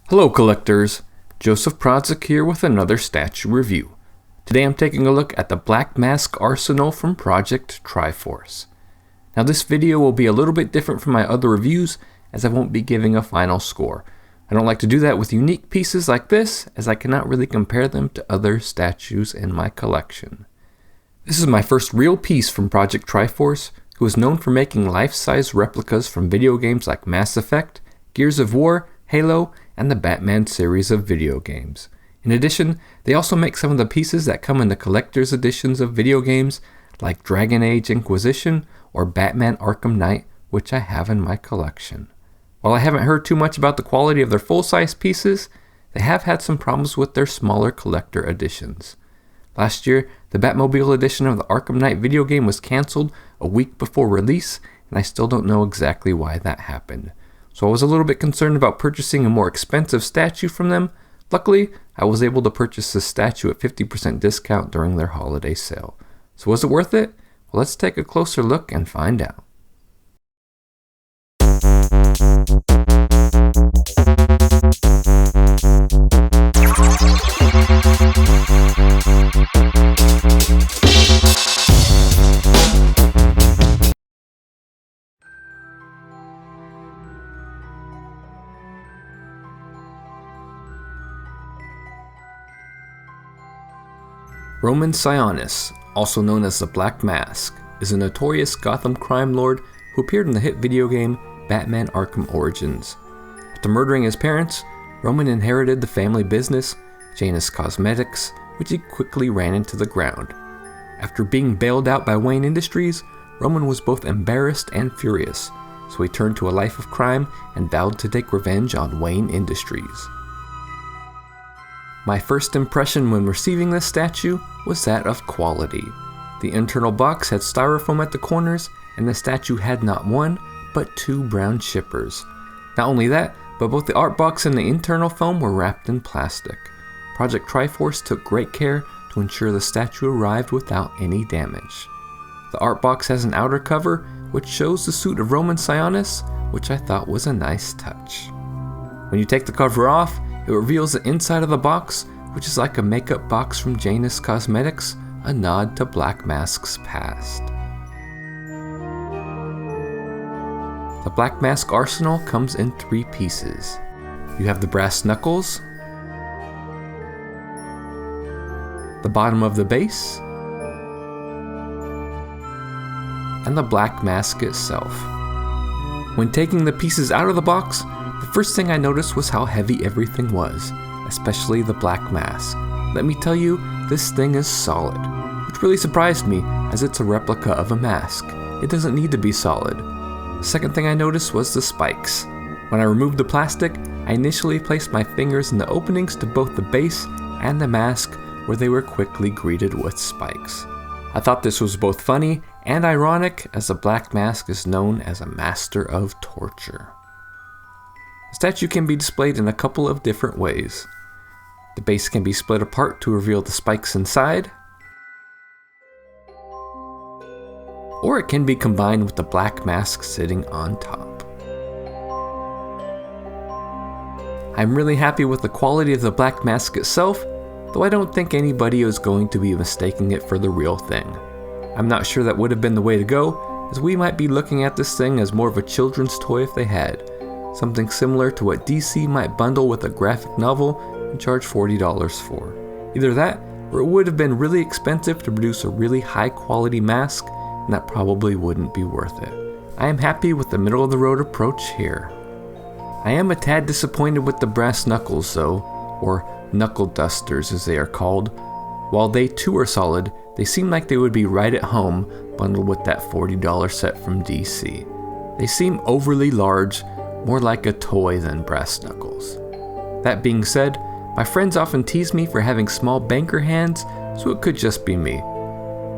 Hello collectors, Joseph Prodzik here with another statue review. Today I'm taking a look at the Black Mask Arsenal from Project Triforce. Now this video will be a little bit different from my other reviews as I won't be giving a final score. I don't like to do that with unique pieces like this as I cannot really compare them to other statues in my collection. This is my first real piece from Project Triforce, who is known for making life-size replicas from video games like Mass Effect, Gears of War, Halo, and the Batman series of video games. In addition, they also make some of the pieces that come in the collector's editions of video games like Dragon Age Inquisition or Batman Arkham Knight, which I have in my collection. While I haven't heard too much about the quality of their full-size pieces, they have had some problems with their smaller collector editions. Last year, the Batmobile edition of the Arkham Knight video game was cancelled a week before release, and I still don't know exactly why that happened. So I was a little bit concerned about purchasing a more expensive statue from them. Luckily, I was able to purchase this statue at 50% discount during their holiday sale. So was it worth it? Well, let's take a closer look and find out. Roman Sionis, also known as the Black Mask, is a notorious Gotham crime lord who appeared in the hit video game Batman Arkham Origins. After murdering his parents, Roman inherited the family business, Janus Cosmetics, which he quickly ran into the ground. After being bailed out by Wayne Industries, Roman was both embarrassed and furious, so he turned to a life of crime and vowed to take revenge on Wayne Industries. My first impression when receiving this statue was that of quality. The internal box had styrofoam at the corners, and the statue had not one, but two brown shippers. Not only that, but both the art box and the internal foam were wrapped in plastic. Project Triforce took great care to ensure the statue arrived without any damage. The art box has an outer cover, which shows the suit of Roman Sionis, which I thought was a nice touch. When you take the cover off, it reveals the inside of the box, which is like a makeup box from Janus Cosmetics, a nod to Black Mask's past. The Black Mask Arsenal comes in 3 pieces. You have the brass knuckles, the bottom of the base, and the Black Mask itself. When taking the pieces out of the box, the first thing I noticed was how heavy everything was, especially the Black Mask. Let me tell you, this thing is solid, which really surprised me as it's a replica of a mask. It doesn't need to be solid. The second thing I noticed was the spikes. When I removed the plastic, I initially placed my fingers in the openings to both the base and the mask, where they were quickly greeted with spikes. I thought this was both funny and ironic, as the Black Mask is known as a master of torture. The statue can be displayed in a couple of different ways. The base can be split apart to reveal the spikes inside, or it can be combined with the Black Mask sitting on top. I'm really happy with the quality of the Black Mask itself, though I don't think anybody is going to be mistaking it for the real thing. I'm not sure that would have been the way to go, as we might be looking at this thing as more of a children's toy if they had. Something similar to what DC might bundle with a graphic novel and charge $40 for. Either that, or it would have been really expensive to produce a really high quality mask, and that probably wouldn't be worth it. I am happy with the middle of the road approach here. I am a tad disappointed with the brass knuckles though, or knuckle dusters as they are called. While they too are solid, they seem like they would be right at home bundled with that $40 set from DC. They seem overly large, more like a toy than brass knuckles. That being said, my friends often tease me for having small banker hands, so it could just be me.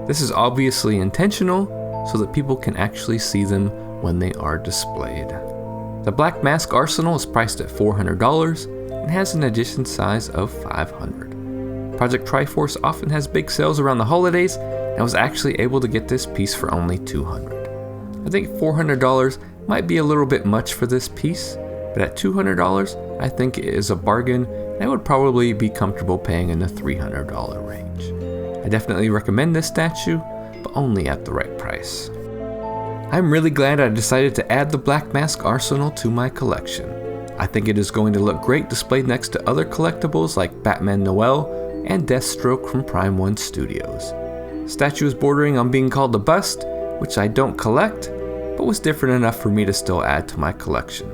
This is obviously intentional, so that people can actually see them when they are displayed. The Black Mask Arsenal is priced at $400 and has an edition size of 500. Project Triforce often has big sales around the holidays, and I was actually able to get this piece for only $200. I think $400 might be a little bit much for this piece, but at $200, I think it is a bargain, and I would probably be comfortable paying in the $300 range. I definitely recommend this statue, but only at the right price. I'm really glad I decided to add the Black Mask Arsenal to my collection. I think it is going to look great displayed next to other collectibles like Batman Noel and Deathstroke from Prime 1 Studios. The statue is bordering on being called a bust, which I don't collect, but was different enough for me to still add to my collection.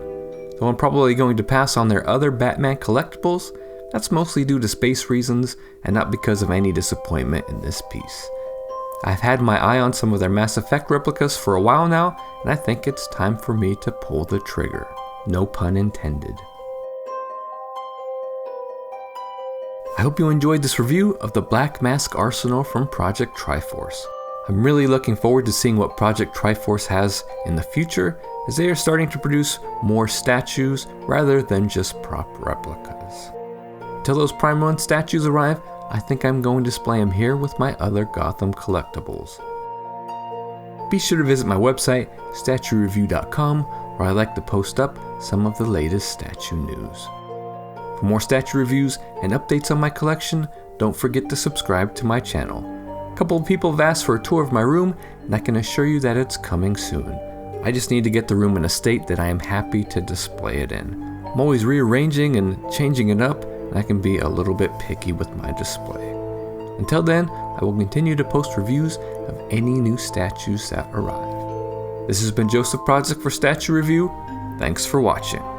Though I'm probably going to pass on their other Batman collectibles, that's mostly due to space reasons and not because of any disappointment in this piece. I've had my eye on some of their Mass Effect replicas for a while now, and I think it's time for me to pull the trigger. No pun intended. I hope you enjoyed this review of the Black Mask Arsenal from Project Triforce. I'm really looking forward to seeing what Project Triforce has in the future, as they are starting to produce more statues rather than just prop replicas. Until those Prime 1 statues arrive, I think I'm going to display them here with my other Gotham collectibles. Be sure to visit my website, statuereview.com, where I like to post up some of the latest statue news. For more statue reviews and updates on my collection, don't forget to subscribe to my channel. A couple of people have asked for a tour of my room, and I can assure you that it's coming soon. I just need to get the room in a state that I am happy to display it in. I'm always rearranging and changing it up, and I can be a little bit picky with my display. Until then, I will continue to post reviews of any new statues that arrive. This has been Joseph Project for Statue Review. Thanks for watching.